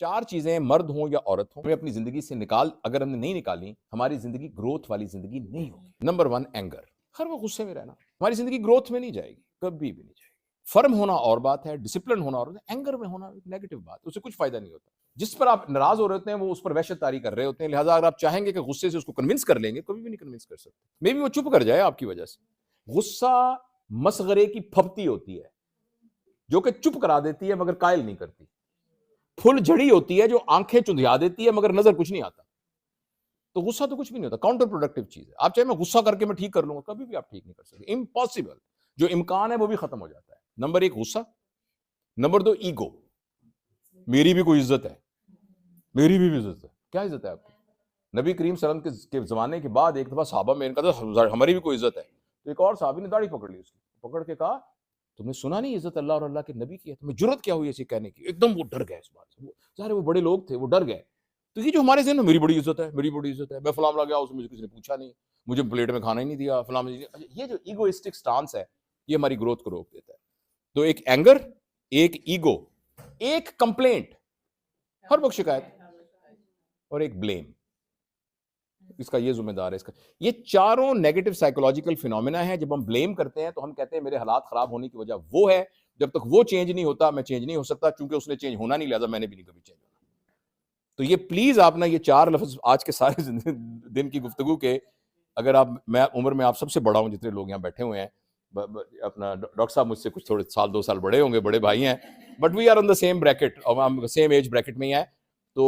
चार चीजें मर्द हो या औरत हो हमें अपनी जिंदगी से अगर हमने नहीं निकाली, हमारी जिंदगी ग्रोथ वाली जिंदगी नहीं होगी। नंबर 1 एंगर, हर वक्त गुस्से में रहना, हमारी जिंदगी ग्रोथ में नहीं जाएगी, कभी भी नहीं जाएगी। फर्म होना और बात है, डिसिप्लिन होना और एंगर में होना नेगेटिव बात, उससे कुछ फायदा नहीं होता। जिस पर आप नाराज हो रहे होते हैं वो उस पर वहशतकारी कर रहे होते हैं, लिहाजा अगर आप चाहेंगे कि गुस्से से उसको कन्विंस कर लेंगे, कभी भी नहीं कन्विंस कर सकते। मे बी वो चुप कर जाए आपकी वजह से। गुस्सा मसगरे की फप्ती होती है जो कि चुप करा देती है मगर कायल नहीं करती। फुल झड़ी होती है जो आंखें चुंधिया देती है मगर नजर कुछ नहीं आता। तो गुस्सा तो कुछ भी नहीं होता, काउंटर प्रोडक्टिव चीज है। आप चाहे मैं गुस्सा करके मैं ठीक कर लूंगा, कभी भी आप ठीक नहीं कर सकते, इम्पॉसिबल। जो इम्कान है वो भी खत्म हो जाता है। नंबर 1 गुस्सा। नंबर 2 ईगो, मेरी भी कोई इज्जत है, मेरी भी इज्जत है। क्या इज्जत है आपकी? नबी करीम सल्लल्लाहु अलैहि वसल्लम के जमाने के बाद एक दफा साहबा में इनका था हमारी भी कोई इज्जत है, तो एक और साहबी ने दाढ़ी पकड़ ली उसकी, पकड़ के कहा तुमने सुना नहीं इज्जत अल्लाह और अल्लाह के नबी की है, तुम्हें जुर्रत क्या हुई ऐसी कहने की? एकदम वो डर गए इस बात से। सारे वो बड़े लोग थे, वो डर गए। तो ये जो हमारे ज़हन में मेरी बड़ी इज्जत है, मेरी बड़ी इज्जत है, मैं फलां गया उसमें मुझे किसी ने पूछा नहीं, मुझे प्लेट में खाना ही नहीं दिया, फलां। ये जो ईगोइस्टिक स्टांस है ये हमारी ग्रोथ को रोक देता है। तो एक एंगर, एक ईगो, एक कंप्लेंट, हर वक्त शिकायत, और एक ब्लेम, इसका ये जिम्मेदार है। इसका ये चारों नेगेटिव साइकोलॉजिकल फिनोमेना है। जब हम ब्लेम करते हैं तो हम कहते हैं मेरे हालात खराब होने की वजह वो है, जब तक वो चेंज नहीं होता मैं चेंज नहीं हो सकता, क्योंकि उसने चेंज होना नहीं, लिहाजा मैंने भी नहीं कभी चेंज होना। तो ये प्लीज आप ना ये चार लफ्ज आज के सारे दिन की गुफ्तगू के, अगर आप, मैं उम्र में आप सबसे बड़ा हूं जितने लोग यहाँ बैठे हुए हैं, अपना डॉक्टर साहब मुझसे कुछ थोड़े साल 2 साल बड़े होंगे, बड़े भाई हैं, but we are on the same bracket, और हम सेम एज ब्रैकेट में ही हैं। तो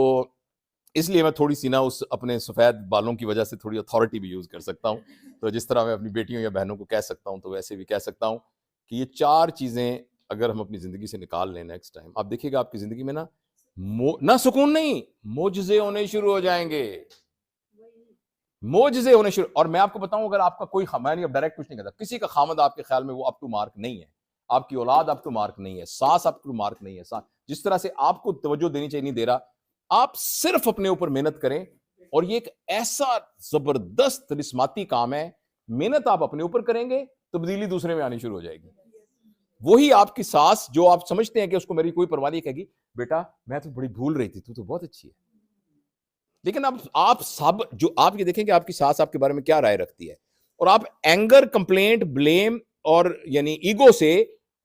इसलिए मैं थोड़ी सी ना उस अपने सफ़ेद बालों की वजह से थोड़ी अथॉरिटी भी यूज़ कर सकता हूँ। तो जिस तरह मैं अपनी बेटियों या बहनों को कह सकता हूँ, तो वैसे भी कह सकता हूँ कि ये चार चीज़ें अगर हम अपनी ज़िंदगी से निकाल लें नेक्स्ट टाइम, आप देखिएगा आपकी ज़िंदगी में ना सुकून नहीं, मोजज़े होने शुरू हो जाएंगे। मोजज़े होने शुरू। और मैं आपको बताऊं, अगर आपका कोई, मैं नहीं अब डायरेक्ट कुछ नहीं कहता, किसी का खामद आपके ख्याल में वो अप टू मार्क नहीं है, आपकी औलाद अप टू मार्क नहीं है, सास अप टू मार्क नहीं है, जिस तरह से आपको तवज्जो देनी चाहिए नहीं दे रहा, आप सिर्फ अपने ऊपर मेहनत करें। और ये एक ऐसा जबरदस्त रिस्माती काम है, मेहनत आप अपने ऊपर करेंगे, तब्दीली दूसरे में आनी शुरू हो जाएगी। वही आपकी सास जो आप समझते हैं कि उसको मेरी कोई परवाह नहीं, कहेगी बेटा मैं तो बड़ी भूल रही थी, तू तो बहुत अच्छी है। लेकिन अब आप सब जो आप ये देखें कि आपकी सास आपके बारे में क्या राय रखती है, और आप एंगर, कंप्लेंट, ब्लेम और यानी ईगो से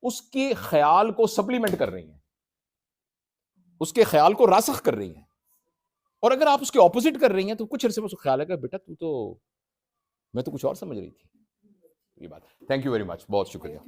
उसके ख्याल को सप्लीमेंट कर रही हैं, उसके ख्याल को रासख कर रही हैं। और अगर आप उसके ऑपोजिट कर रही हैं तो कुछ अरसे में उसको ख्याल है बेटा तू तो, मैं तो कुछ और समझ रही थी। ये बात। थैंक यू वेरी मच, बहुत शुक्रिया।